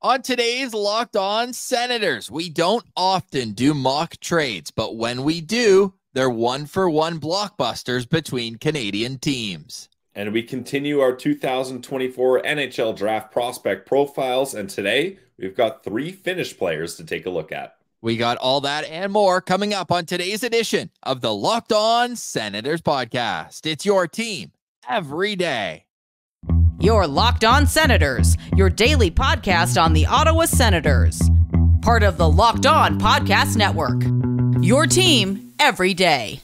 On today's Locked On Senators, we don't often do mock trades, but when we do, they're one-for-one blockbusters between Canadian teams. And we continue our 2024 NHL Draft Prospect Profiles, and today we've got 3 Finnish players to take a look at. We got all that and more coming up on today's edition of the Locked On Senators podcast. It's your team every day. Your Locked On Senators, your daily podcast on the Ottawa Senators. Part of the Locked On Podcast Network. Your team every day.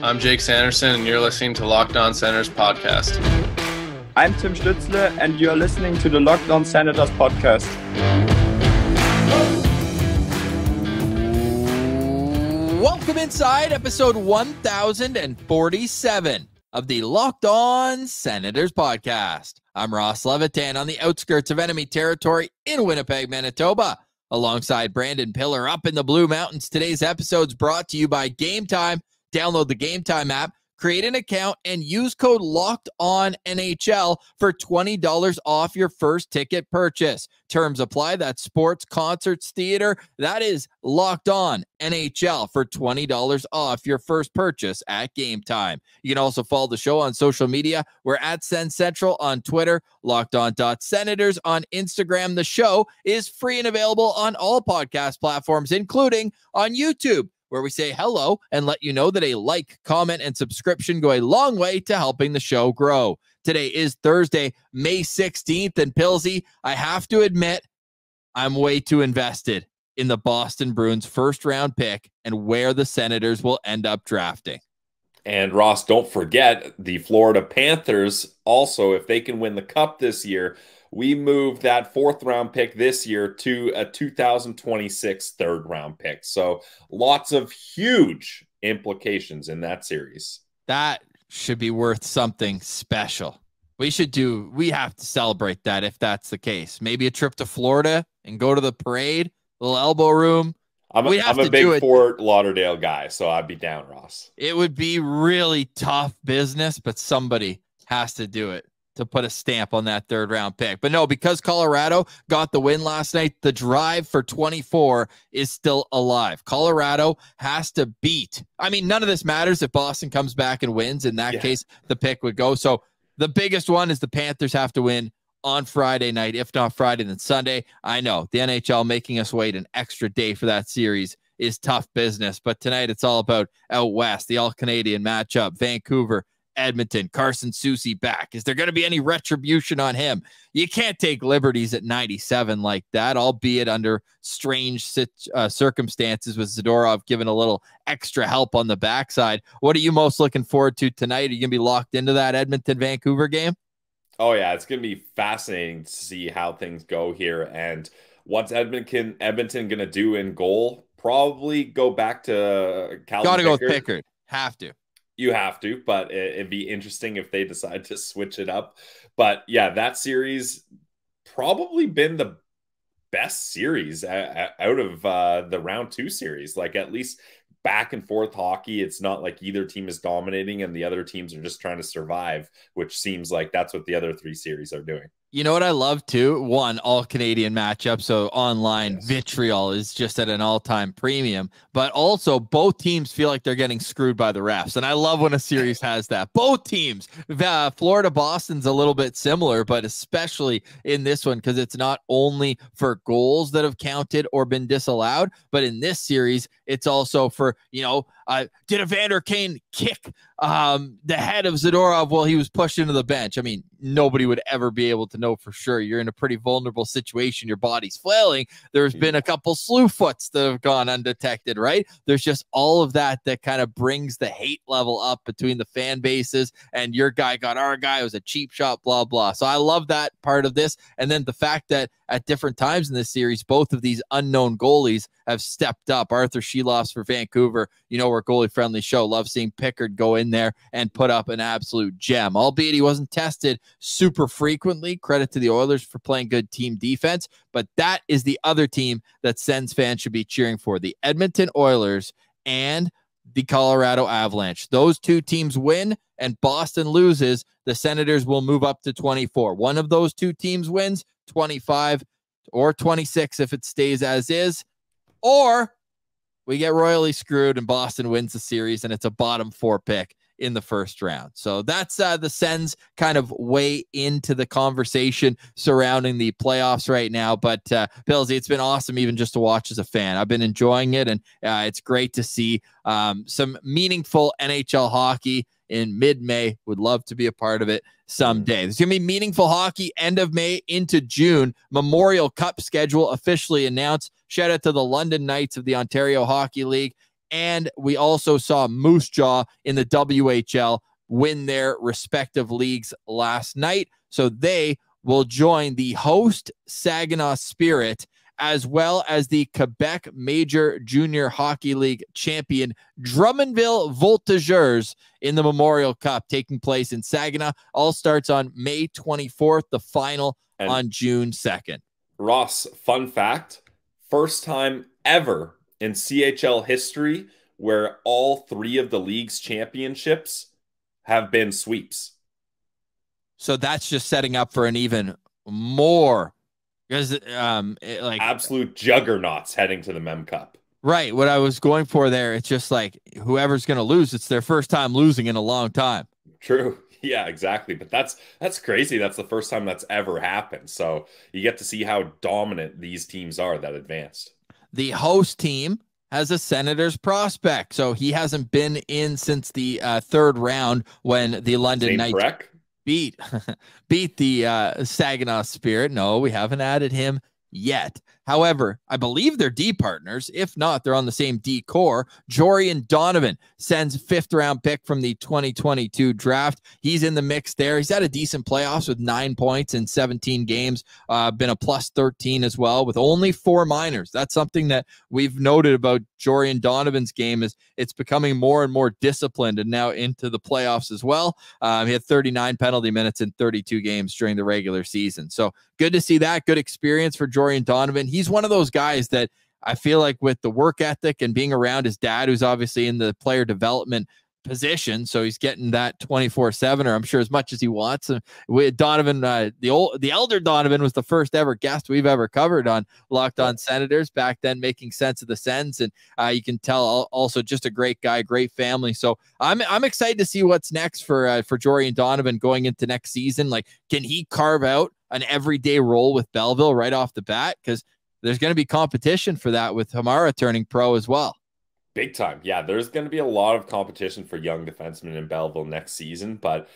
I'm Jake Sanderson, and you're listening to Locked On Senators podcast. I'm Tim Stützle, and you're listening to the Locked On Senators podcast. Welcome inside episode 1047 of the Locked On Senators podcast. I'm Ross Levitan on the outskirts of enemy territory in Winnipeg, Manitoba, alongside Brandon Piller up in the Blue Mountains. Today's episode is brought to you by Game Time. Download the Game Time app, create an account, and use code LOCKEDONNHL for $20 off your first ticket purchase. Terms apply. That's sports, concerts, theater. That is Locked On NHL for $20 off your first purchase at Game Time. You can also follow the show on social media. We're at Sens Central on Twitter, LockedOn.Senators on Instagram. The show is free and available on all podcast platforms, including on YouTube, where we say hello and let you know that a like, comment, and subscription go a long way to helping the show grow. Today is Thursday, May 16th, and Pilsy, I have to admit, I'm way too invested in the Boston Bruins first-round pick and where the Senators will end up drafting. And Ross, don't forget the Florida Panthers also, if they can win the Cup this year, we moved that 4th-round pick this year to a 2026 3rd-round pick. So lots of huge implications in that series. That should be worth something special. We have to celebrate that if that's the case. Maybe a trip to Florida and go to the parade, little elbow room. I'm a big Fort Lauderdale guy, so I'd be down, Ross. It would be really tough business, but somebody has to do it to put a stamp on that 3rd-round pick. But no, because Colorado got the win last night, the drive for 24 is still alive. Colorado has to beat. I mean, none of this matters if Boston comes back and wins. In that case, the pick would go. So the biggest one is the Panthers have to win on Friday night. If not Friday, then Sunday. I know the NHL making us wait an extra day for that series is tough business. But tonight it's all about out west, the all-Canadian matchup, Vancouver, Edmonton, Carson Soucy back. Is there going to be any retribution on him? You can't take liberties at 97 like that, albeit under strange circumstances with Zadorov giving a little extra help on the backside. What are you most looking forward to tonight? Are you going to be locked into that Edmonton-Vancouver game? Oh, yeah, it's going to be fascinating to see how things go here. And what's Edmonton going to do in goal? Probably go back to Cal. Got to go with Pickard. Have to. You have to, but it'd be interesting if they decide to switch it up. But yeah, that series probably been the best series out of the round 2 series. Like, at least back and forth hockey. It's not like either team is dominating and the other teams are just trying to survive, which seems like that's what the other 3 series are doing. You know what I love too? One, all Canadian matchup. So online vitriol is just at an all-time premium, but also both teams feel like they're getting screwed by the refs. And I love when a series has that. Both teams, Florida, Boston's a little bit similar, but especially in this one, because it's not only for goals that have counted or been disallowed, but in this series, it's also for, did Evander Kane kick the head of Zadorov while he was pushed into the bench? I mean, nobody would ever be able to know for sure. You're in a pretty vulnerable situation. Your body's flailing. There's been a couple slew foots that have gone undetected, right? There's just all of that kind of brings the hate level up between the fan bases, and your guy got our guy. It was a cheap shot, blah, blah. So I love that part of this. And then the fact that at different times in this series, both of these unknown goalies have stepped up. Arthur Sheloff's for Vancouver. We're a goalie-friendly show. Love seeing Pickard go in there and put up an absolute gem, albeit he wasn't tested super frequently. Credit to the Oilers for playing good team defense, but that is the other team that Sens fans should be cheering for, the Edmonton Oilers and the Colorado Avalanche. Those two teams win and Boston loses, the Senators will move up to 24. One of those two teams wins, 25 or 26 if it stays as is, or we get royally screwed and Boston wins the series and it's a bottom 4 pick in the first round. So that's the Sens kind of way into the conversation surrounding the playoffs right now. But Billsy, it's been awesome even just to watch as a fan. I've been enjoying it, and it's great to see some meaningful NHL hockey in mid-May. Would love to be a part of it someday. There's going to be meaningful hockey end of May into June. Memorial Cup schedule officially announced. Shout out to the London Knights of the Ontario Hockey League. And we also saw Moose Jaw in the WHL win their respective leagues last night. So they will join the host Saginaw Spirit, as well as the Quebec Major Junior Hockey League champion Drummondville Voltigeurs in the Memorial Cup, taking place in Saginaw. All starts on May 24th, the final on June 2nd. Ross, fun fact, first time ever in CHL history where all 3 of the league's championships have been sweeps. So that's just setting up for an even more, because like absolute juggernauts heading to the Mem Cup. Right. What I was going for there, it's just like whoever's going to lose, it's their first time losing in a long time. True. Yeah, exactly. But that's crazy. That's the first time that's ever happened. So you get to see how dominant these teams are that advanced. The host team has a Senators prospect, so he hasn't been in since the third round when the London Knights beat the Saginaw Spirit. No, we haven't added him yet. However, I believe they're D partners. If not, they're on the same D core. Jorian Donovan, Sens 5th round pick from the 2022 draft. He's in the mix there. He's had a decent playoffs with 9 points in 17 games. Been a plus 13 as well with only 4 minors. That's something that we've noted about Jorian Donovan's game, is it's becoming more and more disciplined and now into the playoffs as well. He had 39 penalty minutes in 32 games during the regular season. So good to see that. Good experience for Jorian Donovan. He's one of those guys that I feel like, with the work ethic and being around his dad, who's obviously in the player development position, so he's getting that 24/7, or I'm sure as much as he wants. And with Donovan, the elder Donovan was the first ever guest we've ever covered on Locked On Senators back then, making sense of the Sens, and you can tell also just a great guy, great family. So I'm excited to see what's next for Jorian Donovan going into next season. Like, can he carve out an everyday role with Belleville right off the bat? Because there's going to be competition for that with Hamara turning pro as well. Big time. Yeah, there's going to be a lot of competition for young defensemen in Belleville next season, but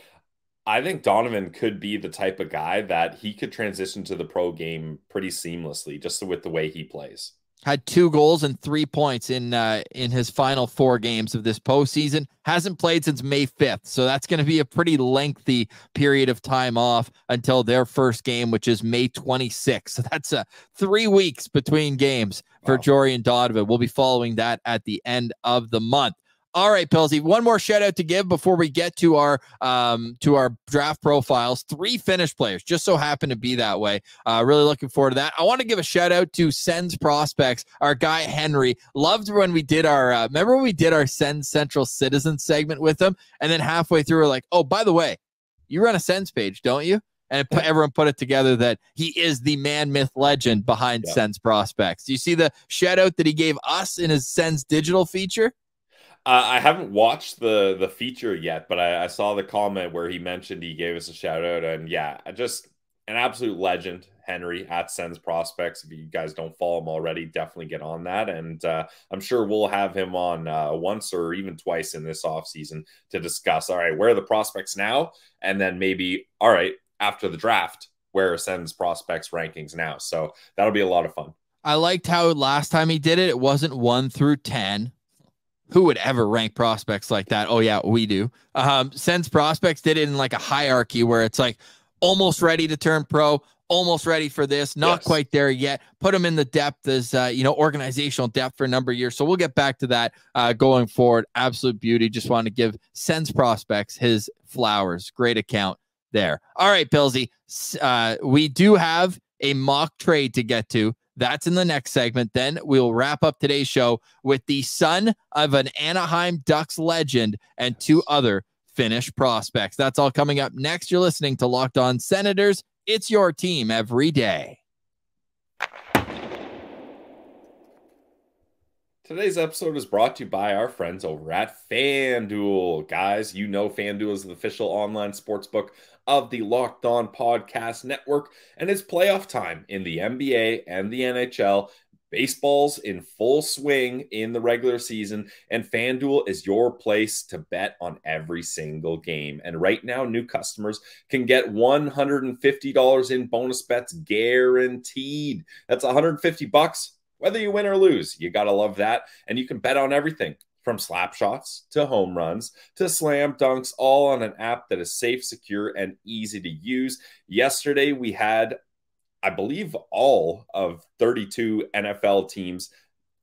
I think Donovan could be the type of guy that he could transition to the pro game pretty seamlessly, just with the way he plays. Had 2 goals and 3 points in his final 4 games of this postseason. Hasn't played since May 5th. So that's going to be a pretty lengthy period of time off until their first game, which is May 26th. So that's 3 weeks between games for Jorian Donovan. We'll be following that at the end of the month. All right, Pilsy, one more shout out to give before we get to our draft profiles. 3 Finnish players just so happen to be that way. Really looking forward to that. I want to give a shout out to Sens prospects. Our guy Henry loved when we did our remember when we did our Sens Central Citizen segment with him, and then halfway through we're like, oh, by the way, you run a Sens page, don't you? And everyone put it together that he is the man, myth, legend behind Sens prospects. Do you see the shout out that he gave us in his Sens digital feature? I haven't watched the feature yet, but I saw the comment where he mentioned he gave us a shout out, and yeah, just an absolute legend, Henry at Sens Prospects. If you guys don't follow him already, definitely get on that. And I'm sure we'll have him on once or even twice in this offseason to discuss, all right, where are the prospects now? And then maybe, all right, after the draft, where are Sens Prospects rankings now? So that'll be a lot of fun. I liked how last time he did it, it wasn't 1 through 10. Who would ever rank prospects like that? Oh, yeah, we do. Sens Prospects did it in like a hierarchy where it's like almost ready to turn pro, almost ready for this, not quite there yet. Put them in the depth as, organizational depth for a number of years. So we'll get back to that going forward. Absolute beauty. Just want to give Sens Prospects his flowers. Great account there. All right, Pilsy. We do have a mock trade to get to. That's in the next segment. Then we'll wrap up today's show with the son of an Anaheim Ducks legend and 2 other Finnish prospects. That's all coming up next. You're listening to Locked On Senators. It's your team every day. Today's episode is brought to you by our friends over at FanDuel. Guys, you know FanDuel is the official online sportsbook of the Locked On Podcast Network, and it's playoff time in the NBA and the NHL. Baseball's in full swing in the regular season, and FanDuel is your place to bet on every single game. And right now, new customers can get $150 in bonus bets guaranteed. That's $150, whether you win or lose. You got to love that. And you can bet on everything from slap shots to home runs to slam dunks, all on an app that is safe, secure, and easy to use. Yesterday, we had, I believe, all of 32 NFL teams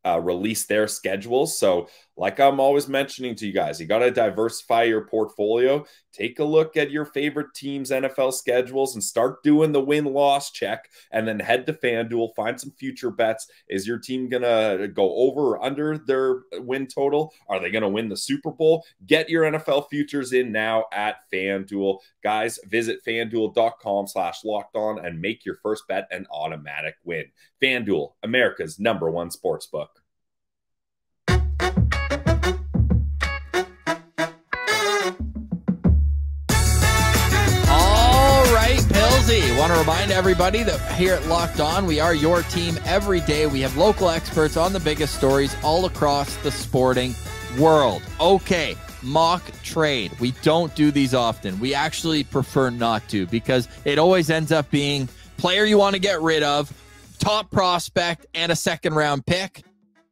release their schedules. So like I'm always mentioning to you guys, you got to diversify your portfolio. Take a look at your favorite team's NFL schedules and start doing the win-loss check, and then head to FanDuel, find some future bets. Is your team going to go over or under their win total? Are they going to win the Super Bowl? Get your NFL futures in now at FanDuel. Guys, visit FanDuel.com/lockedon and make your first bet an automatic win. FanDuel, America's #1 sportsbook. Want to remind everybody that here at Locked On, we are your team every day. We have local experts on the biggest stories all across the sporting world. Okay, mock trade. We don't do these often. We actually prefer not to, because it always ends up being player you want to get rid of, top prospect, and a second-round pick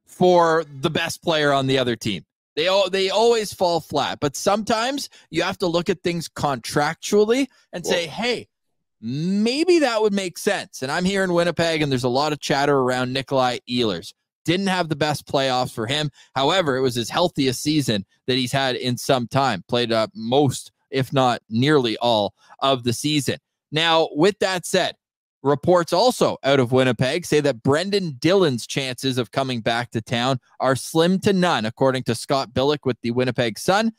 for the best player on the other team. They always fall flat, but sometimes you have to look at things contractually and say, hey, maybe that would make sense. And I'm here in Winnipeg, and there's a lot of chatter around Nikolaj Ehlers. Didn't have the best playoffs for him. However, it was his healthiest season that he's had in some time. Played most, if not nearly all, of the season. Now, with that said, reports also out of Winnipeg say that Brendan Dillon's chances of coming back to town are slim to none, according to Scott Billick with the Winnipeg Sun,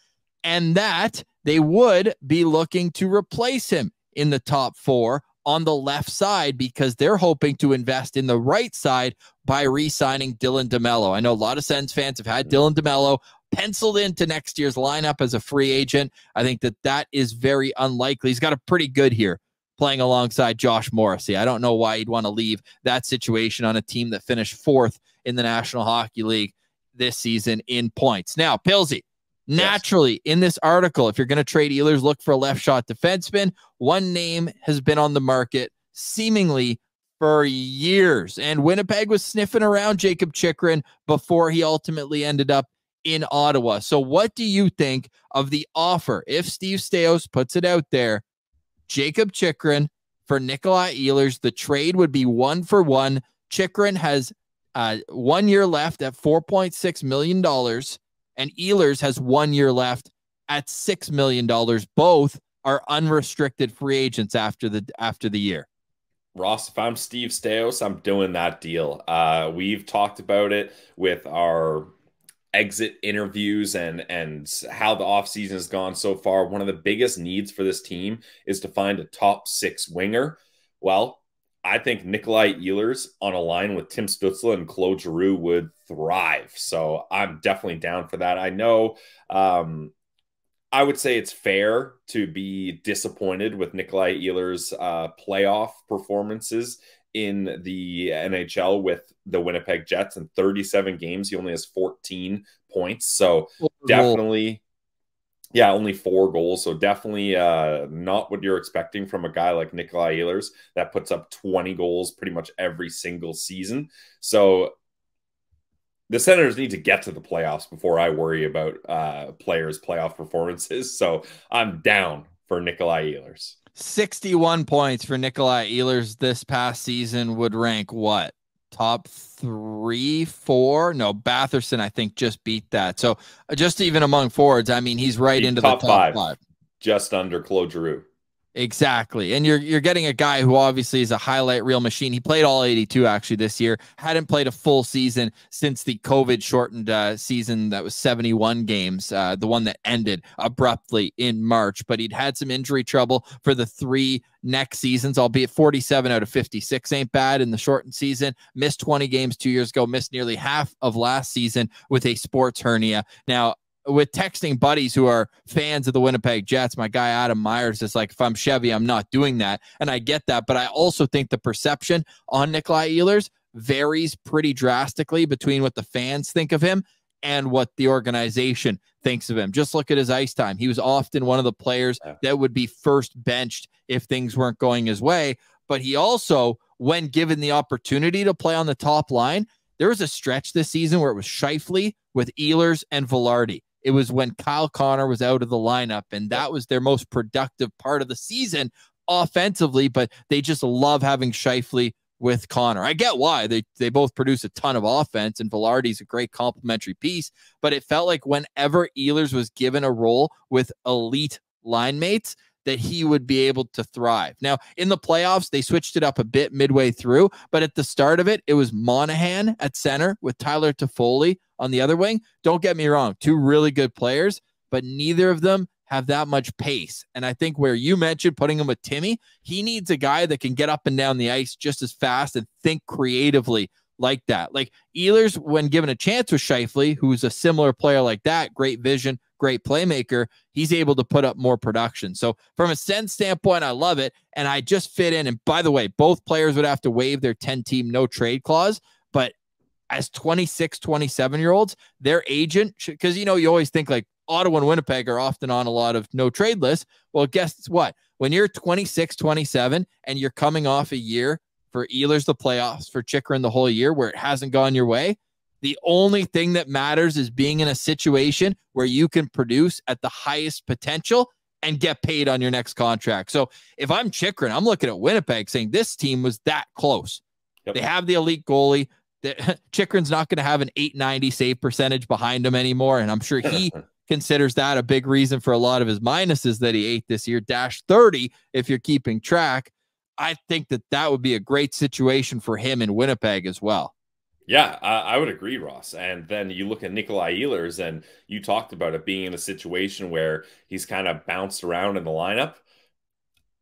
and that they would be looking to replace him in the top 4 on the left side, because they're hoping to invest in the right side by re-signing Dylan DeMello. I know a lot of Sens fans have had Dylan DeMello penciled into next year's lineup as a free agent. I think that is very unlikely. He's got a pretty good here playing alongside Josh Morrissey. I don't know why he'd want to leave that situation on a team that finished 4th in the National Hockey League this season in points. Now, Pilsy, naturally, in this article, if you're going to trade Ehlers, look for a left shot defenseman. One name has been on the market seemingly for years, and Winnipeg was sniffing around Jakob Chychrun before he ultimately ended up in Ottawa. So what do you think of the offer? If Steve Staios puts it out there, Jakob Chychrun for Nikolaj Ehlers, the trade would be 1-for-1. Chychrun has 1 year left at $4.6 million. And Ehlers has 1 year left at $6 million. Both are unrestricted free agents after the year. Ross, if I'm Steve Staios, I'm doing that deal. We've talked about it with our exit interviews and how the offseason has gone so far. One of the biggest needs for this team is to find a top 6 winger. Well, I think Nikolaj Ehlers on a line with Tim Stützle and Claude Giroux would thrive. So I'm definitely down for that. I know I would say it's fair to be disappointed with Nikolaj Ehlers' playoff performances in the NHL with the Winnipeg Jets. In 37 games, he only has 14 points. So definitely... Yeah, only 4 goals. So definitely not what you're expecting from a guy like Nikolaj Ehlers that puts up 20 goals pretty much every single season. So the Senators need to get to the playoffs before I worry about players' playoff performances. So I'm down for Nikolaj Ehlers. 61 points for Nikolaj Ehlers this past season would rank what? Top 3, 4? No, Batherson, I think, just beat that. So just even among forwards, I mean, he's right into the top 5. Just under Claude Giroux. Exactly. And you're getting a guy who obviously is a highlight reel machine. He played all 82 actually this year, hadn't played a full season since the COVID shortened season that was 71 games, the one that ended abruptly in March. But he'd had some injury trouble for the 3 next seasons, albeit 47 out of 56 ain't bad in the shortened season. Missed 20 games 2 years ago, missed nearly half of last season with a sports hernia. Now, with texting buddies who are fans of the Winnipeg Jets, my guy Adam Myers is like, if I'm Chevy, I'm not doing that. And I get that. But I also think the perception on Nikolaj Ehlers varies pretty drastically between what the fans think of him and what the organization thinks of him. Just look at his ice time. He was often one of the players that would be first benched if things weren't going his way. But he also, when given the opportunity to play on the top line, there was a stretch this season where it was Scheifele with Ehlers and Vilardi. It was when Kyle Connor was out of the lineup, and that was their most productive part of the season offensively, but they just love having Scheifele with Connor. I get why. They both produce a ton of offense, and Vilardi's a great complementary piece, but it felt like whenever Ehlers was given a role with elite line mates, that he would be able to thrive. Now, in the playoffs, they switched it up a bit midway through, but at the start of it, it was Monahan at center with Tyler Toffoli on the other wing. Don't get me wrong, 2 really good players, but neither of them have that much pace. And I think where you mentioned putting him with Timmy, he needs a guy that can get up and down the ice just as fast and think creatively like that. Like Ehlers, when given a chance with Scheifele, who's a similar player like that, great vision, great playmaker, he's able to put up more production. So from a Sens standpoint, I love it. And I just fit in. And by the way, both players would have to waive their 10-team no trade clause. But as 26, 27-year-olds, their agent, because, you always think like Ottawa and Winnipeg are often on a lot of no trade lists. Well, guess what? When you're 26, 27, and you're coming off a year for Ehlers, the playoffs, for Chychrun the whole year where it hasn't gone your way, the only thing that matters is being in a situation where you can produce at the highest potential and get paid on your next contract. So if I'm Chychrun, I'm looking at Winnipeg saying this team was that close. Yep. They have the elite goalie. Chychrun's not going to have an .890 save percentage behind him anymore. And I'm sure he considers that a big reason for a lot of his minuses that he ate this year, -30, if you're keeping track. I think that would be a great situation for him in Winnipeg as well. Yeah, I would agree, Ross. And then you look at Nikolaj Ehlers, and you talked about it being in a situation where he's kind of bounced around in the lineup.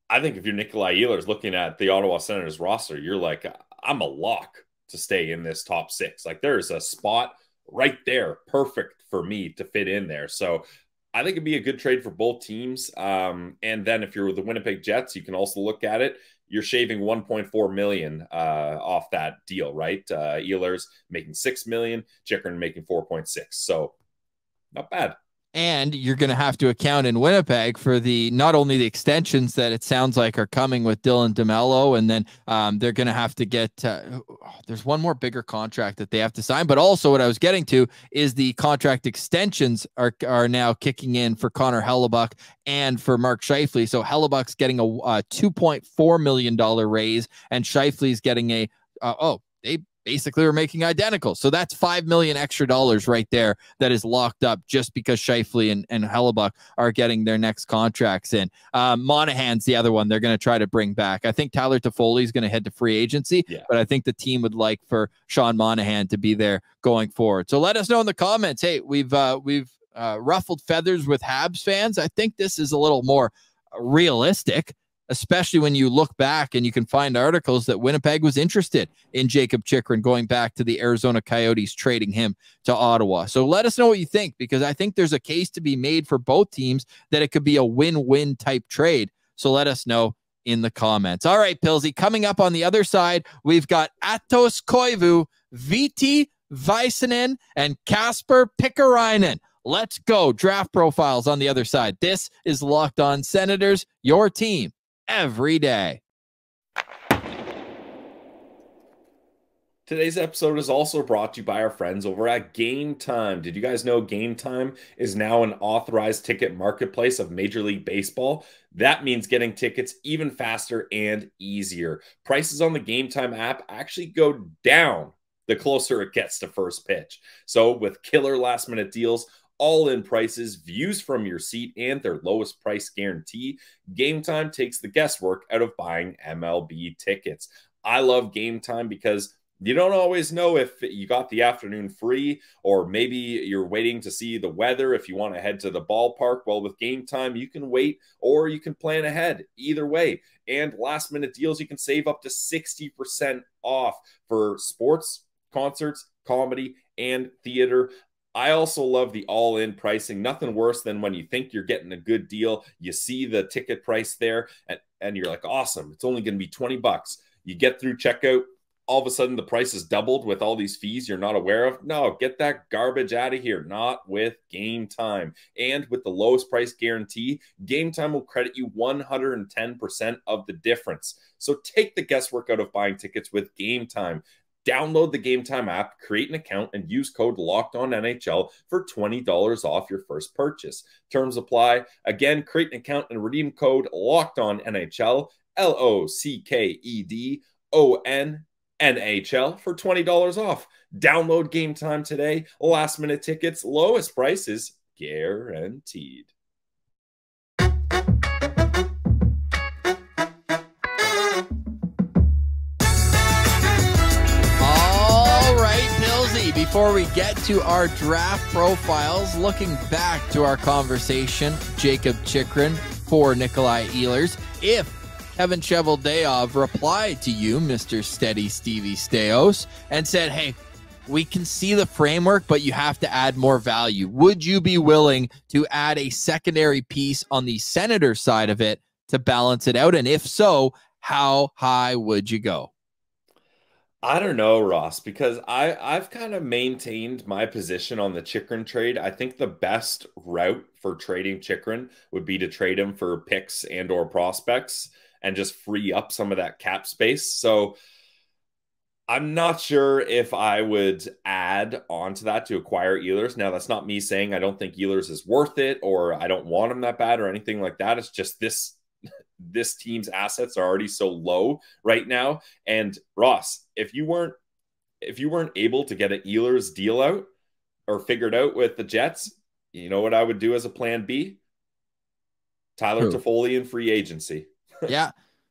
I think if you're Nikolaj Ehlers looking at the Ottawa Senators roster, you're like, I'm a lock to stay in this top 6. Like there's a spot right there, perfect for me to fit in there. So I think it'd be a good trade for both teams. And then if you're with the Winnipeg Jets, you can also look at it. You're shaving $1.4 million off that deal, right? Ehlers making $6 million, Chychrun making 4.6. So not bad. And you're going to have to account in Winnipeg for not only the extensions that it sounds like are coming with Dylan DeMello, and then they're going to have to get, there's one more bigger contract that they have to sign, but also what I was getting to is the contract extensions are now kicking in for Connor Hellebuyck and for Mark Scheifele. So Hellebuck's getting a $2.4 million raise, and Scheifele's getting they basically we're making identical. So that's $5 million extra right there that is locked up just because Scheifele and Hellebuyck are getting their next contracts in. Monahan's the other one they're going to try to bring back. I think Tyler Toffoli is going to head to free agency, but I think the team would like for Sean Monahan to be there going forward. So let us know in the comments. Hey, we've ruffled feathers with Habs fans. I think this is a little more realistic, especially when you look back and you can find articles that Winnipeg was interested in Jakob Chychrun going back to the Arizona Coyotes, trading him to Ottawa. So let us know what you think, because I think there's a case to be made for both teams that it could be a win-win type trade. So let us know in the comments. All right, Pillsy, coming up on the other side, we've got Aatos Koivu, Veeti Vaisanen, and Kasper Pikkarainen. Let's go. Draft profiles on the other side. This is Locked On Senators, your team every day. Today's episode is also brought to you by our friends over at Game Time. Did you guys know Game Time is now an authorized ticket marketplace of Major League Baseball? That means getting tickets even faster and easier. Prices on the Game Time app actually go down the closer it gets to first pitch. So with killer last-minute deals, all-in prices, views from your seat, and their lowest price guarantee, Game Time takes the guesswork out of buying MLB tickets. I love Game Time because you don't always know if you got the afternoon free, or maybe you're waiting to see the weather if you want to head to the ballpark. Well, with Game Time, you can wait or you can plan ahead. Either way. And last minute deals, you can save up to 60% off for sports, concerts, comedy, and theater. I also love the all-in pricing. Nothing worse than when you think you're getting a good deal. You see the ticket price there and you're like, awesome, it's only going to be $20. You get through checkout, all of a sudden the price is doubled with all these fees you're not aware of. No, get that garbage out of here. Not with Game Time. And with the lowest price guarantee, Game Time will credit you 110% of the difference. So take the guesswork out of buying tickets with Game Time. Download the Game Time app, create an account, and use code LOCKEDONNHL for $20 off your first purchase. Terms apply. Again, create an account and redeem code LOCKEDONNHL, LOCKEDONNHL for $20 off. Download Game Time today. Last minute tickets, lowest prices guaranteed. Before we get to our draft profiles, looking back to our conversation, Jakob Chychrun for Nikolaj Ehlers, if Kevin Cheveldayoff replied to you, Mr. Steady Stevie Steos, and said, hey, we can see the framework, but you have to add more value, would you be willing to add a secondary piece on the Senator side of it to balance it out? And if so, how high would you go? I don't know, Ross, because I've kind of maintained my position on the Chychrun trade. I think the best route for trading Chychrun would be to trade him for picks and or prospects and just free up some of that cap space. So I'm not sure if I would add on to that to acquire Ehlers. Now, that's not me saying I don't think Ehlers is worth it or I don't want him that bad or anything like that. It's just this team's assets are already so low right now. And Ross, if you weren't able to get an Ehlers deal out or figured out with the Jets, you know what I would do as a plan B? Tyler Toffoli in free agency. Yeah.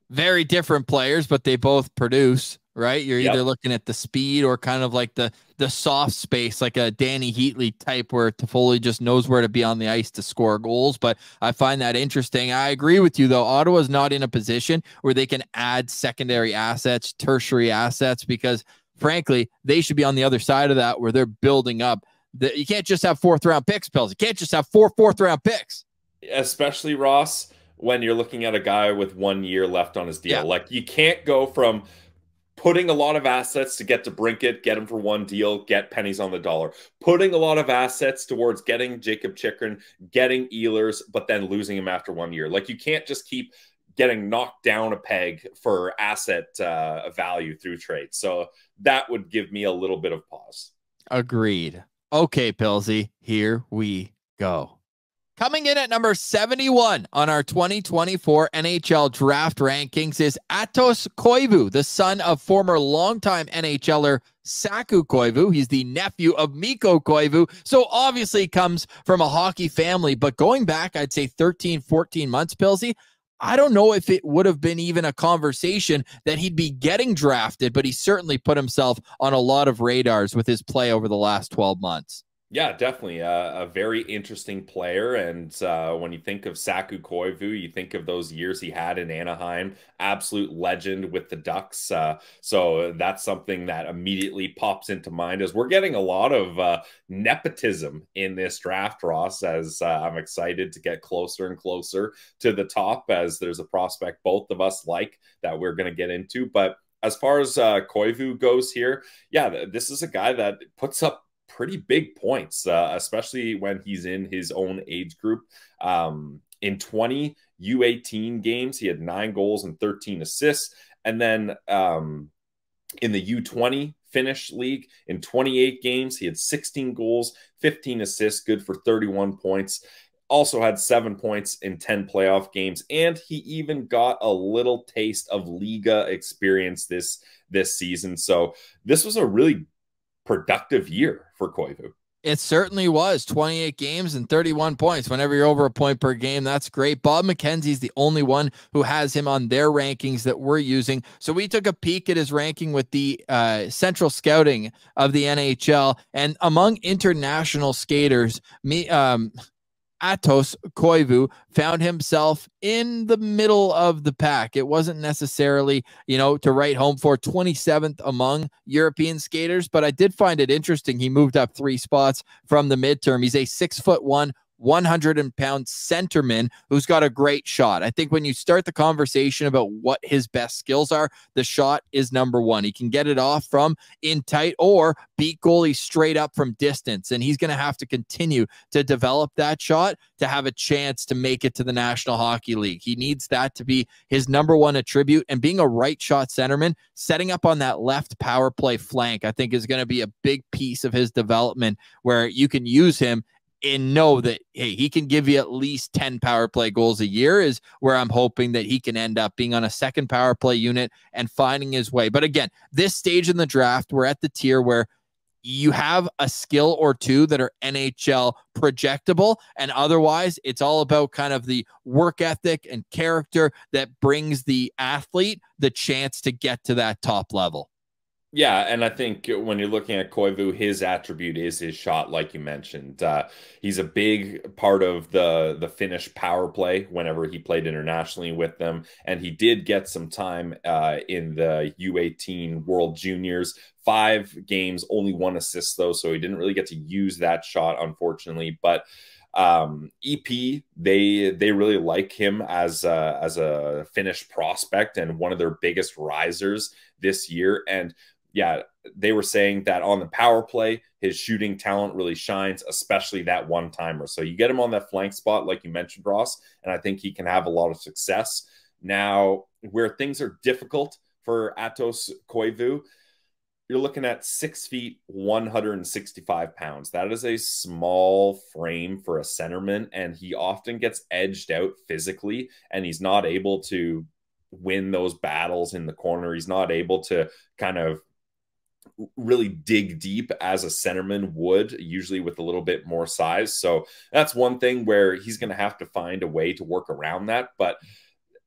Very different players, but they both produce, right? You're either looking at the speed or kind of like the soft space, like a Danny Heatley type where Toffoli just knows where to be on the ice to score goals. But I find that interesting. I agree with you, though. Ottawa's not in a position where they can add secondary assets, tertiary assets, because frankly, they should be on the other side of that where they're building up. You can't just have fourth-round picks, Pills. You can't just have four fourth-round picks. Especially, Ross, when you're looking at a guy with 1 year left on his deal. Yeah. Like, you can't go from putting a lot of assets to get to Brinkett, get him for one deal, get pennies on the dollar. Putting a lot of assets towards getting Jakob Chychrun, getting Ehlers, but then losing him after 1 year. Like, you can't just keep getting knocked down a peg for asset value through trade. So that would give me a little bit of pause. Agreed. Okay, Pilsy, here we go. Coming in at number 71 on our 2024 NHL Draft Rankings is Aatos Koivu, the son of former longtime NHLer Saku Koivu. He's the nephew of Mikko Koivu, so obviously comes from a hockey family. But going back, I'd say 13, 14 months, Pilsy, I don't know if it would have been even a conversation that he'd be getting drafted, but he certainly put himself on a lot of radars with his play over the last 12 months. Yeah, definitely a very interesting player. And when you think of Saku Koivu, you think of those years he had in Anaheim, absolute legend with the Ducks. So that's something that immediately pops into mind as we're getting a lot of nepotism in this draft, Ross, as I'm excited to get closer and closer to the top as there's a prospect both of us like that we're going to get into. But as far as Koivu goes here, yeah, this is a guy that puts up pretty big points, especially when he's in his own age group. In 20 U18 games, he had 9 goals and 13 assists. And then in the U20 Finnish league, in 28 games, he had 16 goals, 15 assists, good for 31 points. Also had 7 points in 10 playoff games. And he even got a little taste of Liga experience this season. So this was a really productive year for Koivu. It certainly was. 28 games and 31 points. Whenever you're over a point per game, that's great. Bob McKenzie's the only one who has him on their rankings that we're using. So we took a peek at his ranking with the central scouting of the NHL. And among international skaters, Aatos Koivu found himself in the middle of the pack. It wasn't necessarily, to write home for, 27th among European skaters, but I did find it interesting. He moved up 3 spots from the midterm. He's a 6'1", 100-pound centerman who's got a great shot. I think when you start the conversation about what his best skills are, the shot is number one. He can get it off from in tight or beat goalies straight up from distance, and he's going to have to continue to develop that shot to have a chance to make it to the National Hockey League. He needs that to be his number one attribute, and being a right shot centerman, setting up on that left power play flank, I think is going to be a big piece of his development where you can use him and know that, hey, he can give you at least 10 power play goals a year is where I'm hoping that he can end up being on a second power play unit and finding his way. But again, this stage in the draft, we're at the tier where you have a skill or two that are NHL projectable, and otherwise it's all about kind of the work ethic and character that brings the athlete the chance to get to that top level. Yeah, and I think when you're looking at Koivu, his attribute is his shot, like you mentioned. He's a big part of the Finnish power play whenever he played internationally with them, and he did get some time in the U18 World Juniors. 5 games, only 1 assist, though, so he didn't really get to use that shot, unfortunately. But EP, they really like him as a Finnish prospect and one of their biggest risers this year. And yeah, they were saying that on the power play, his shooting talent really shines, especially that one-timer. So you get him on that flank spot, like you mentioned, Ross, and I think he can have a lot of success. Now, where things are difficult for Aatos Koivu, you're looking at 6 feet, 165 pounds. That is a small frame for a centerman, and he often gets edged out physically, and he's not able to win those battles in the corner. He's not able to kind of really dig deep as a centerman would, usually with a little bit more size. So that's one thing where he's going to have to find a way to work around that. But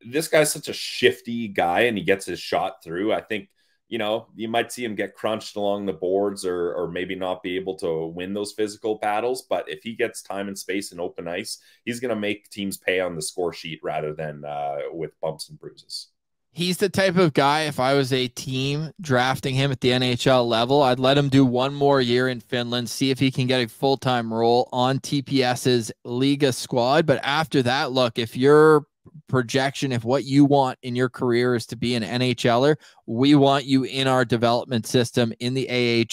this guy's such a shifty guy, and he gets his shot through. I think, you might see him get crunched along the boards or maybe not be able to win those physical battles. But if he gets time and space and open ice, he's going to make teams pay on the score sheet rather than with bumps and bruises. He's the type of guy, if I was a team drafting him at the NHL level, I'd let him do 1 more year in Finland, see if he can get a full-time role on TPS's Liga squad. But after that, look, if your projection, if what you want in your career is to be an NHLer, we want you in our development system in the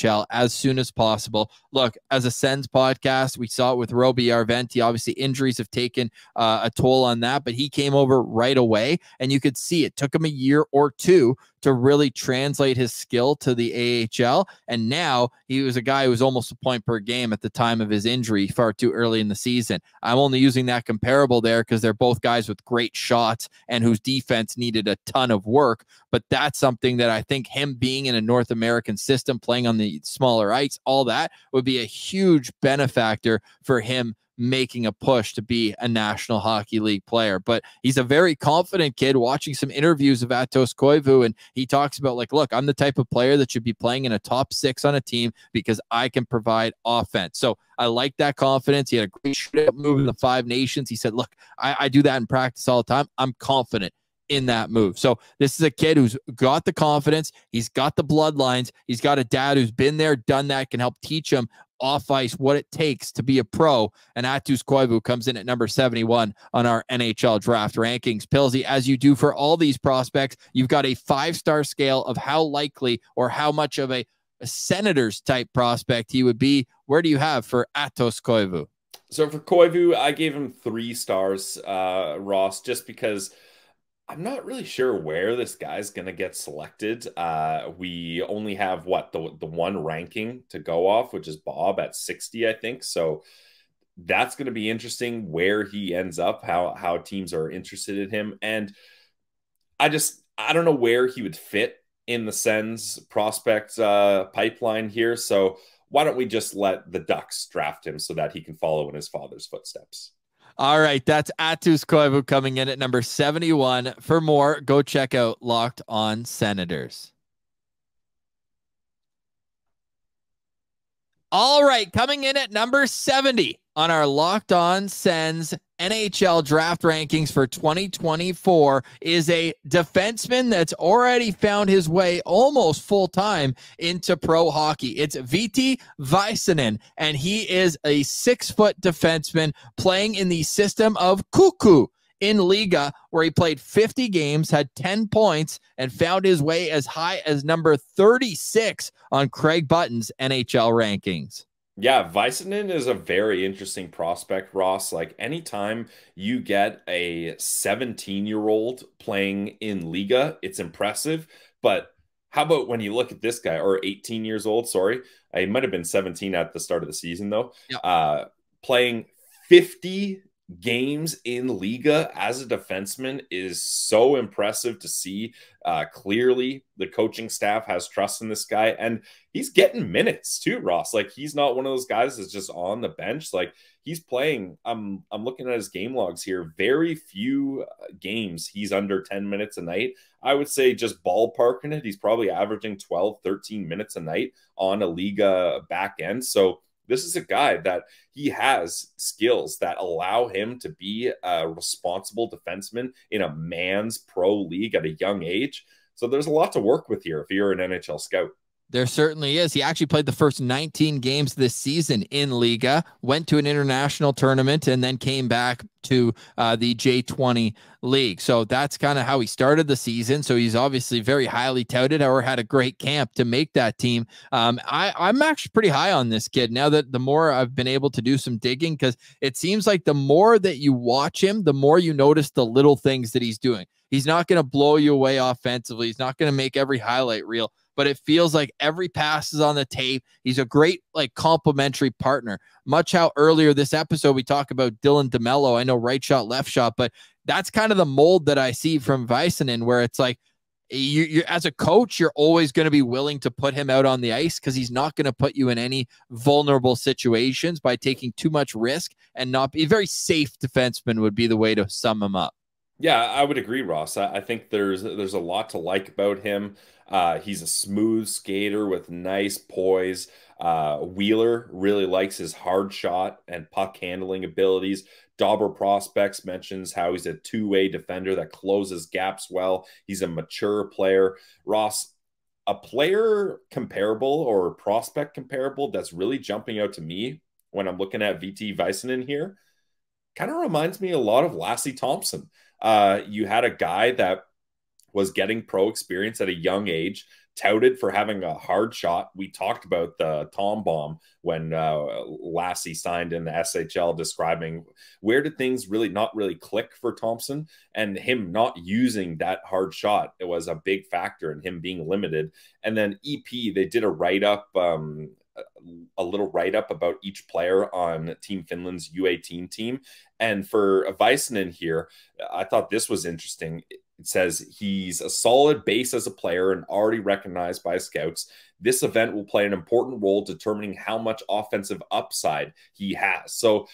AHL as soon as possible. Look, as a Sens podcast, we saw it with Roby Arventi. Obviously, injuries have taken a toll on that, but he came over right away, and you could see it took him a year or 2 to really translate his skill to the AHL. And now he was a guy who was almost a point per game at the time of his injury far too early in the season. I'm only using that comparable there because they're both guys with great shots and whose defense needed a ton of work. But that's something that I think him being in a North American system, playing on the smaller ice, all that would be a huge benefactor for him making a push to be a National Hockey League player. But he's a very confident kid. Watching some interviews of Aatos Koivu, and he talks about, like, look, I'm the type of player that should be playing in a top 6 on a team because I can provide offense. So I like that confidence. He had a great shootout move in the 5 Nations. He said, look, I do that in practice all the time. I'm confident in that move. So this is a kid who's got the confidence. He's got the bloodlines. He's got a dad who's been there, done that, can help teach him off ice what it takes to be a pro. And Aatos Koivu comes in at number 71 on our NHL draft rankings. Pilsy, as you do for all these prospects, you've got a 5-star scale of how likely or how much of a Senators type prospect he would be. Where do you have for Aatos Koivu? So for Koivu, I gave him 3 stars, Ross, just because I'm not really sure where this guy's going to get selected. We only have the one ranking to go off, which is Bob at 60, I think. So that's going to be interesting where he ends up, how teams are interested in him. And I don't know where he would fit in the Sens prospect pipeline here. So why don't we just let the Ducks draft him so that he can follow in his father's footsteps? All right, that's Aatos Koivu coming in at number 71. For more, go check out Locked On Senators. All right, coming in at number 70 on our Locked On Sens NHL draft rankings for 2024 is a defenseman that's already found his way almost full-time into pro hockey. It's Veeti Vaisanen, and he is a 6-foot defenseman playing in the system of Koivu in Liga, where he played 50 games, had 10 points, and found his way as high as number 36 on Craig Button's NHL rankings. Yeah, Vaisanen is a very interesting prospect, Ross. Like, anytime you get a 17-year-old playing in Liga, it's impressive. But how about when you look at this guy, or 18 years old, sorry. He might have been 17 at the start of the season, though. Yeah. Playing 50 games in Liga as a defenseman is so impressive to see. Clearly, the coaching staff has trust in this guy, and he's getting minutes too, Ross. Like, he's not one of those guys that's just on the bench. Like, he's playing. I'm looking at his game logs here. Very few games he's under 10 minutes a night. I would say, just ballparking it, he's probably averaging 12, 13 minutes a night on a Liga back end. So this is a guy that he has skills that allow him to be a responsible defenseman in a man's pro league at a young age. So there's a lot to work with here if you're an NHL scout. There certainly is. He actually played the first 19 games this season in Liga, went to an international tournament, and then came back to the J20 league. So that's kind of how he started the season. So he's obviously very highly touted, or had a great camp to make that team. I'm actually pretty high on this kid now that the more I've been able to do some digging, because it seems like the more that you watch him, the more you notice the little things that he's doing. He's not going to blow you away offensively. He's not going to make every highlight reel, but it feels like every pass is on the tape. He's a great, like, complementary partner. Much how earlier this episode we talk about Dylan DeMello. I know right shot, left shot, but that's kind of the mold that I see from Vaisanen, where it's like, you as a coach, you're always going to be willing to put him out on the ice because he's not going to put you in any vulnerable situations by taking too much risk, and not be a very safe defenseman would be the way to sum him up. Yeah, I would agree, Ross. I think there's a lot to like about him. He's a smooth skater with nice poise. Wheeler really likes his hard shot and puck handling abilities. Dauber Prospects mentions how he's a two-way defender that closes gaps well. He's a mature player. Ross, a player comparable or prospect comparable that's really jumping out to me when I'm looking at Veeti Vaisanen here kind of reminds me a lot of Lassie Thompson. You had a guy that was getting pro experience at a young age, touted for having a hard shot. We talked about the Tom Bomb when Lassie signed in the SHL, describing where did things not really click for Thompson, and him not using that hard shot. It was a big factor in him being limited. And then EP, they did a write-up, a little write-up about each player on Team Finland's U18 team. And for Vaisanen here, I thought this was interesting. It says he's a solid base as a player and already recognized by scouts. This event will play an important role determining how much offensive upside he has. So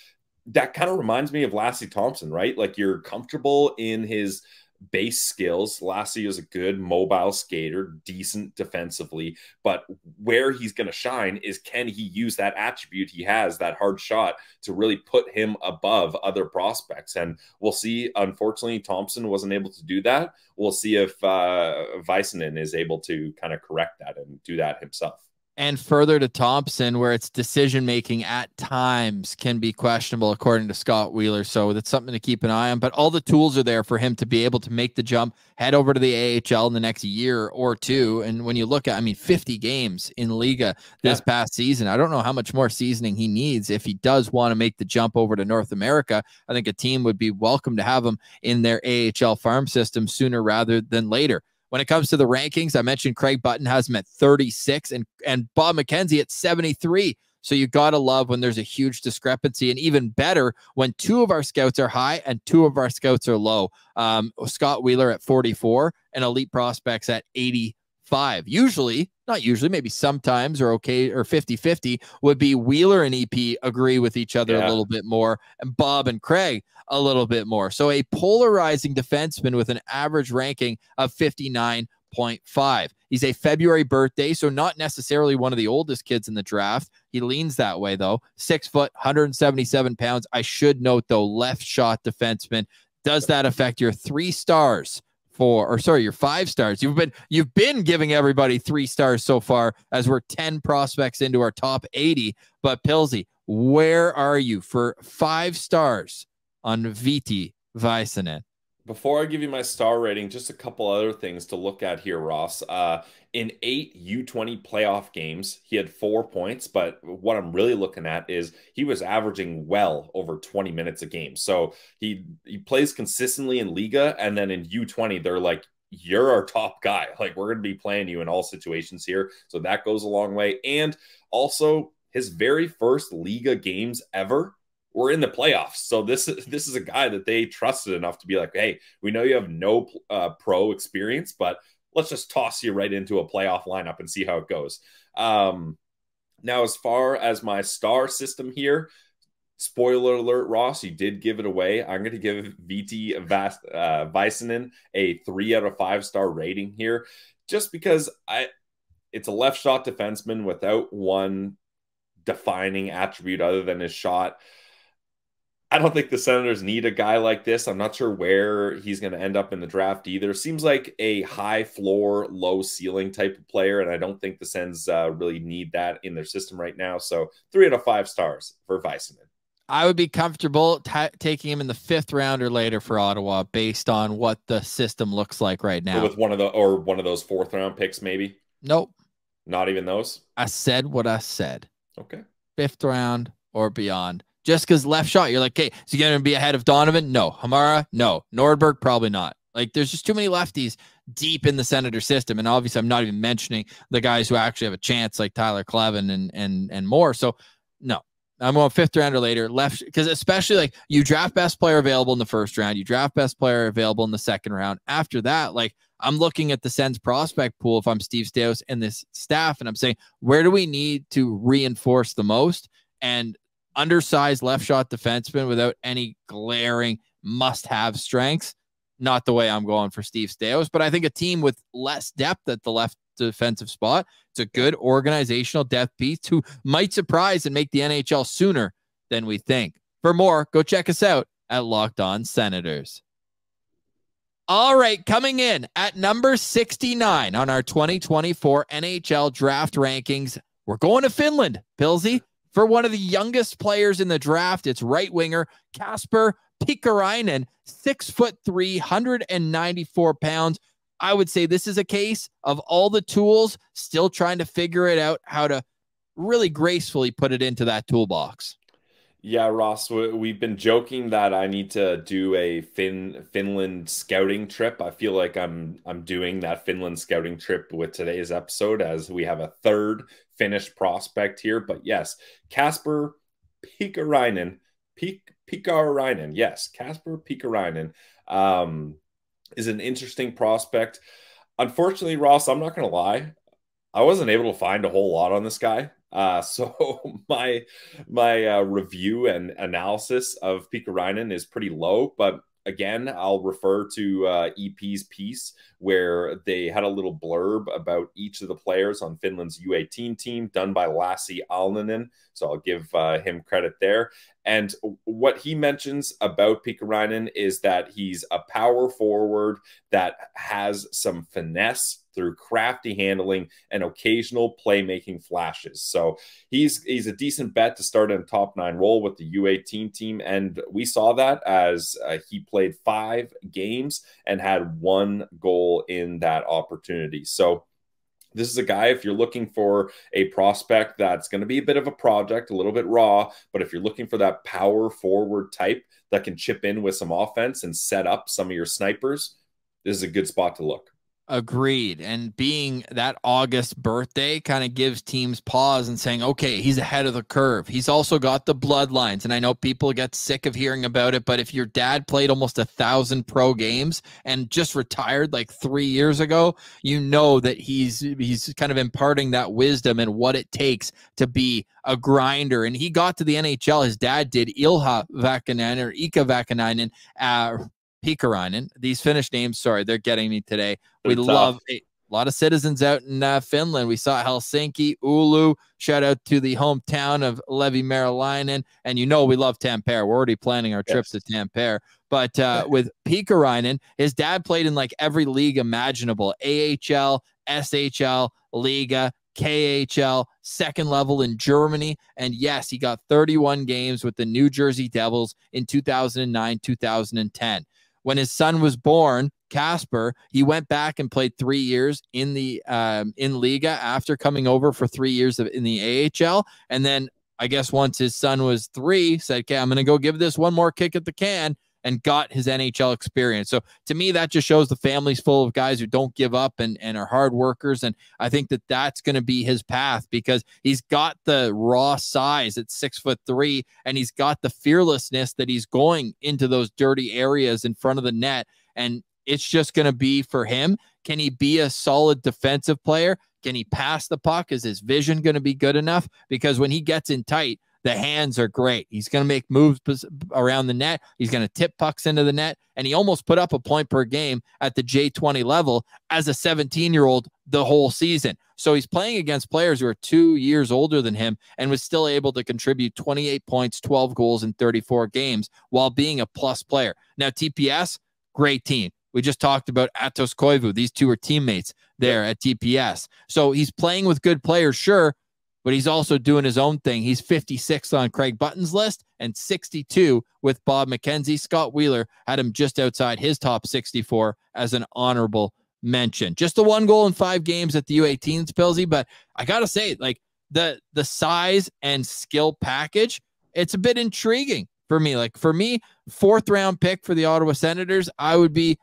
that kind of reminds me of Lassie Thompson, right? Like, you're comfortable in his base skills. Lassie is a good mobile skater, decent defensively, but where he's going to shine is, can he use that attribute he has, that hard shot, to really put him above other prospects? And we'll see. Unfortunately, Thompson wasn't able to do that. We'll see if Vaisanen is able to kind of correct that and do that himself. And further to Thompson, where its decision-making at times can be questionable, according to Scott Wheeler. So that's something to keep an eye on. But all the tools are there for him to be able to make the jump, head over to the AHL in the next year or two. And when you look at, 50 games in Liga this past season, I don't know how much more seasoning he needs if he does want to make the jump over to North America. I think a team would be welcome to have him in their AHL farm system sooner rather than later. When it comes to the rankings, I mentioned Craig Button has him at 36 and Bob McKenzie at 73. So you got to love when there's a huge discrepancy, and even better when two of our scouts are high and two of our scouts are low. Scott Wheeler at 44 and Elite Prospects at 84. 5. Not usually, maybe sometimes or okay, or 50-50 would be Wheeler and EP agree with each other a little bit more, and Bob and Craig a little bit more. So a polarizing defenseman with an average ranking of 59.5. He's a February birthday, so not necessarily one of the oldest kids in the draft. He leans that way, though. 6 foot, 177 pounds. I should note, though, left shot defenseman. Does that affect your 3 stars your 5 stars? You've been giving everybody 3 stars so far, as we're 10 prospects into our top 80. But Pilsy, where are you for 5 stars on Veeti Vaisanen? Before I give you my star rating, just a couple other things to look at here, Ross. In 8 U20 playoff games, he had 4 points, but what I'm really looking at is he was averaging well over 20 minutes a game. So he plays consistently in Liga, and then in U20, they're like, you're our top guy. Like, we're going to be playing you in all situations here. So that goes a long way. And also, his very first Liga games ever were in the playoffs. So this is a guy that they trusted enough to be like, hey, we know you have no pro experience, but let's just toss you right into a playoff lineup and see how it goes. Now, as far as my star system here, spoiler alert, Ross, you did give it away. I'm going to give Veeti Vaisanen a 3 out of 5 star rating here, just because it's a left shot defenseman without one defining attribute other than his shot. I don't think the Senators need a guy like this. I'm not sure where he's going to end up in the draft either. Seems like a high floor, low ceiling type of player, and I don't think the Sens really need that in their system right now. So 3 out of 5 stars for Vaisanen. I would be comfortable taking him in the 5th round or later for Ottawa, based on what the system looks like right now. With one of those 4th round picks, maybe. Nope, not even those. I said what I said. Okay, 5th round or beyond. Just because left shot, you're like, okay, is he going to be ahead of Donovan? No. Hamara? No. Nordberg? Probably not. Like, there's just too many lefties deep in the Senator system. And obviously, I'm not even mentioning the guys who actually have a chance, like Tyler Clevin and more. So, no. I'm going 5th round or later. Left, because especially, like, you draft best player available in the 1st round. You draft best player available in the 2nd round. After that, like, I'm looking at the Sens prospect pool if I'm Steve Staios and this staff, and I'm saying, where do we need to reinforce the most? And undersized left shot defenseman without any glaring must-have strengths, not the way I'm going for Steve Staios. But I think a team with less depth at the left defensive spot, it's a good organizational depth piece who might surprise and make the NHL sooner than we think. For more, go check us out at Locked On Senators. All right, coming in at number 69 on our 2024 NHL draft rankings, we're going to Finland, Pilsy. For one of the youngest players in the draft, it's right winger Kasper Pikkarainen, 6'3", 194 pounds. I would say this is a case of all the tools, still trying to figure it out how to really gracefully put it into that toolbox. Yeah, Ross, we've been joking that I need to do a Finland scouting trip. I feel like I'm doing that Finland scouting trip with today's episode, as we have a 3rd Finnish prospect here. But yes, Kasper Pikkarainen, yes, Kasper Pikkarainen is an interesting prospect. Unfortunately, Ross, I'm not going to lie, I wasn't able to find a whole lot on this guy. So my review and analysis of Pikkarainen is pretty low, but again, I'll refer to EP's piece where they had a little blurb about each of the players on Finland's U18 team done by Lassi Alninen. So I'll give him credit there. And what he mentions about Pikkarainen is that he's a power forward that has some finesse through crafty handling and occasional playmaking flashes. So he's a decent bet to start in a top 9 role with the U18 team. And we saw that as he played 5 games and had 1 goal in that opportunity. So this is a guy, if you're looking for a prospect that's going to be a bit of a project, a little bit raw, but if you're looking for that power forward type that can chip in with some offense and set up some of your snipers, this is a good spot to look. Agreed. And being that August birthday kind of gives teams pause and saying, okay, he's ahead of the curve. He's also got the bloodlines. And I know people get sick of hearing about it, but if your dad played almost 1,000 pro games and just retired like 3 years ago, you know that he's kind of imparting that wisdom and what it takes to be a grinder. And he got to the NHL. His dad did. Ika Vakanainen, Pikkarainen. These Finnish names, sorry, they're getting me today. We love a lot of citizens out in Finland. We saw Helsinki, Oulu. Shout out to the hometown of Levi Merilainen. And we love Tampere. We're already planning our trip to Tampere. But with Pikkarainen, his dad played in like every league imaginable: AHL, SHL, Liga, KHL, second level in Germany. And yes, he got 31 games with the New Jersey Devils in 2009, 2010. When his son was born, Kasper, he went back and played 3 years in the in Liga after coming over for 3 years in the AHL. And then I guess once his son was 3, said, okay, I'm going to go give this one more kick at the can, and got his NHL experience. So to me, that just shows the family's full of guys who don't give up and are hard workers. And I think that that's going to be his path, because he's got the raw size at 6'3", and he's got the fearlessness that he's going into those dirty areas in front of the net. And it's just going to be for him. Can he be a solid defensive player? Can he pass the puck? Is his vision going to be good enough? Because when he gets in tight, the hands are great. He's going to make moves around the net. He's going to tip pucks into the net. And he almost put up a point per game at the J20 level as a 17-year-old the whole season. So he's playing against players who are 2 years older than him and was still able to contribute 28 points, 12 goals in 34 games while being a plus player. Now, TPS, great team. We just talked about Aatos Koivu. These two are teammates there at TPS. So he's playing with good players, sure, but he's also doing his own thing. He's 56 on Craig Button's list and 62 with Bob McKenzie. Scott Wheeler had him just outside his top 64 as an honorable mention. Just the 1 goal in 5 games at the U18s, Pilsy, but I got to say, like, the size and skill package, it's a bit intriguing for me. Like, for me, 4th round pick for the Ottawa Senators, I would be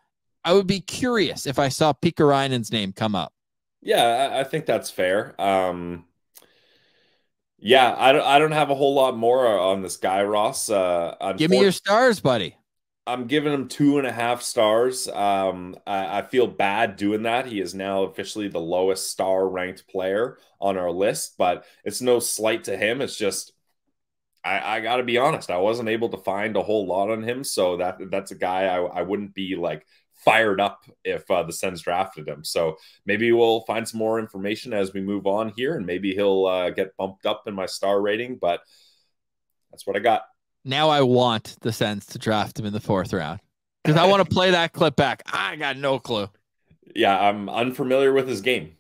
curious if I saw Pikkarainen's name come up. Yeah, I think that's fair. Yeah, I don't have a whole lot more on this guy, Ross. Give me your stars, buddy. I'm giving him 2.5 stars. I feel bad doing that. He is now officially the lowest star ranked player on our list, but it's no slight to him. It's just, I got to be honest, I wasn't able to find a whole lot on him. So that's a guy I wouldn't be like fired up if the Sens drafted him. So maybe we'll find some more information as we move on here, and maybe he'll get bumped up in my star rating, but that's what I got. Now I want the Sens to draft him in the 4th round, because I want to play that clip back. I got no clue. Yeah, I'm unfamiliar with his game.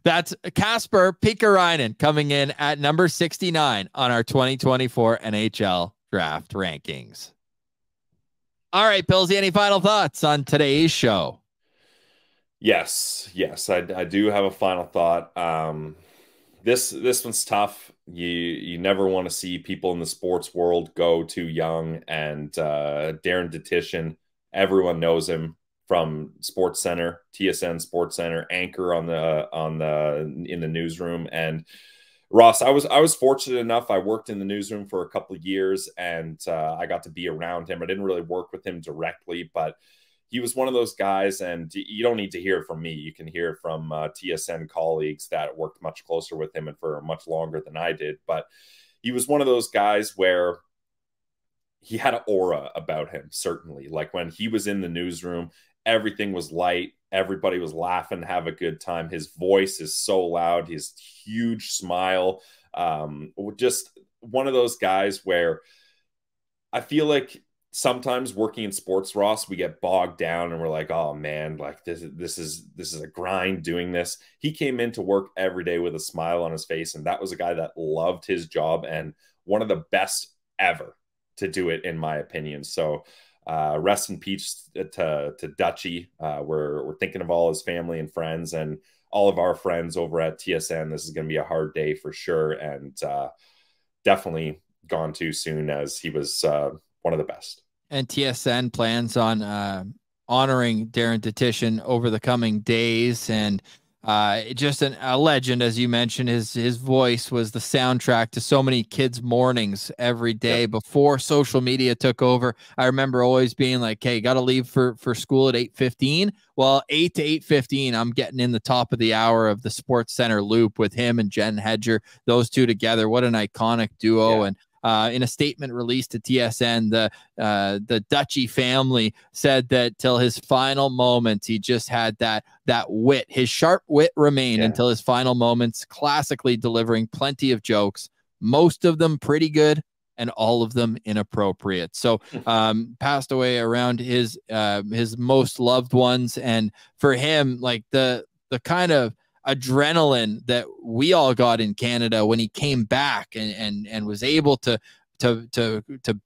That's Kasper Pikkarainen coming in at number 69 on our 2024 NHL draft rankings. All right, Pillsy, any final thoughts on today's show? Yes, I do have a final thought. This one's tough. You never want to see people in the sports world go too young. And Darren Detition, everyone knows him from Sports Center, TSN Sports Center, anchor in the newsroom. And Ross, I was fortunate enough. I worked in the newsroom for a couple of years, and I got to be around him. I didn't really work with him directly, but he was one of those guys, and you don't need to hear it from me. You can hear it from TSN colleagues that worked much closer with him and for much longer than I did. But he was one of those guys where he had an aura about him, certainly. Like, when he was in the newsroom, everything was light. Everybody was laughing, have a good time. His voice is so loud. His huge smile. Just one of those guys where I feel like sometimes working in sports, Ross, we get bogged down and we're like, oh man, like this is a grind doing this. He came into work every day with a smile on his face, and that was a guy that loved his job and one of the best ever to do it, in my opinion. So rest in peace to Dutchy. We're thinking of all his family and friends and all of our friends over at TSN. This is going to be a hard day for sure, and definitely gone too soon, as he was one of the best. And TSN plans on honoring Darren Detition over the coming days, and just a legend, as you mentioned. His voice was the soundtrack to so many kids' mornings every day before social media took over. I remember always being like, "Hey, got to leave for school at 8:15." Well, 8 to 8:15, I'm getting in the top of the hour of the Sports Center loop with him and Jen Hedger. Those two together, what an iconic duo! And in a statement released to TSN, the Dutchy family said that till his final moments, he just had that wit. His sharp wit remained until his final moments, classically delivering plenty of jokes, most of them pretty good and all of them inappropriate. So passed away around his most loved ones. And for him, like the kind of adrenaline that we all got in Canada when he came back and was able to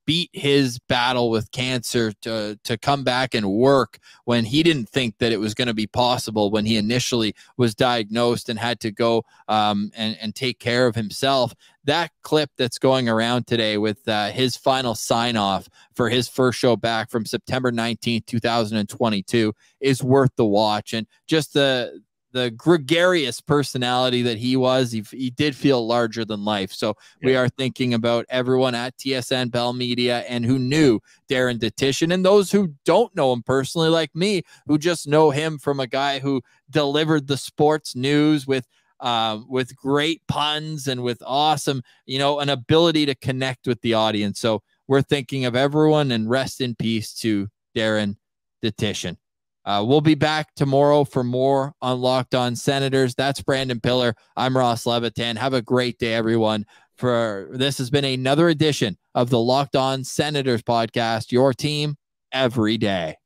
beat his battle with cancer, to come back and work when he didn't think that it was going to be possible, when he initially was diagnosed and had to go and take care of himself. That clip that's going around today with his final sign off for his first show back from September 19th, 2022 is worth the watch. And just the gregarious personality that he was, he did feel larger than life. So we are thinking about everyone at TSN Bell Media and who knew Darren Detition, and those who don't know him personally, like me, who just know him from a guy who delivered the sports news with great puns and with awesome, an ability to connect with the audience. So we're thinking of everyone, and rest in peace to Darren Detition. We'll be back tomorrow for more on Locked On Senators. That's Brandon Piller. I'm Ross Levitan. Have a great day, everyone. This has been another edition of the Locked On Senators podcast, your team every day.